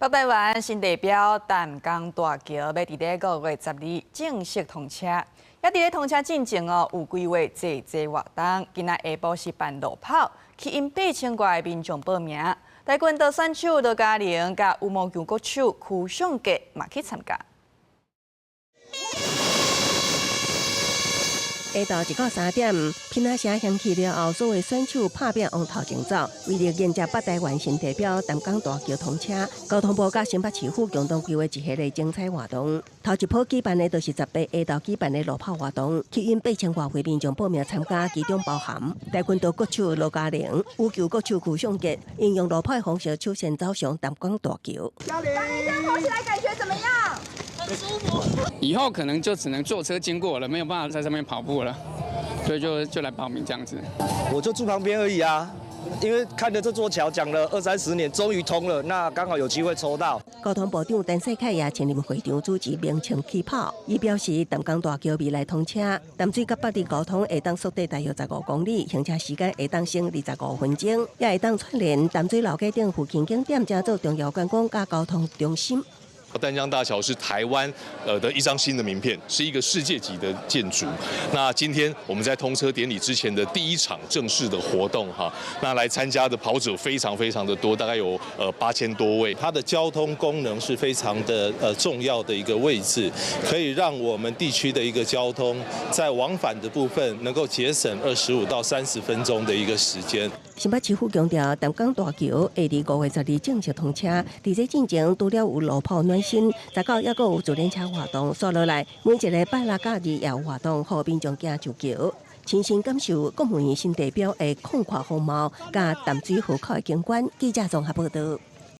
北台灣新地標淡江大橋要伫咧5月12日正式通車，也伫咧通車進前有規劃濟活動。今仔下晡是辦路跑，吸引8000多的民眾報名。台軍島選手羅嘉玲甲羽毛球國手許尚傑嘛去參加。下晝1到3點，拼仔聲響起了後，所有選手拍拼往頭前走，為了迎接北台灣新地標淡江大橋通車，交通部甲新北市府共同規劃一系列精彩活動。頭一波舉辦的就是10月下晝舉辦的路跑活動，吸引8000多位民眾報名參加，其中包含台軍島國手羅嘉玲、羽球國手許尚傑，應用路跑的方式出現走上淡江大橋。嘉玲，跑起來感覺怎麼樣？很舒服。以後可能就只能坐車經過了，沒有辦法在上面跑步了，所以就來報名這樣子。我就住旁邊而已啊，因為看着這座橋講了20-30年，終於通了，那剛好有機會抽到。交通部長陳世凱也親臨會場主持鳴槍起跑，伊表示淡江大橋未來通車，淡水甲北里交通會當縮短大約15公里，行車時間會當省25分鐘，也會當串聯淡水老街頂附近景點，成做重要觀光加交通中心。淡江大橋是台灣的一張新的名片，是一個世界級的建築。那今天我們在通車典禮之前的第一場正式的活動哈，那來參加的跑者非常的多，大概有8000多位。它的交通功能是非常的重要的一個位置，可以讓我們地區的一個交通在往返的部分能夠節省25到30分鐘的一個時間。新北市府強調，淡江大橋會在5月12日正式通車。在這進前，除了有路跑暖身，19也有自輪車活動。刷落來，每一個拜六假日也有活動，讓民眾行上橋，親身感受國門新地標的寬闊風貌，加淡水河口的景觀。記者綜合報道。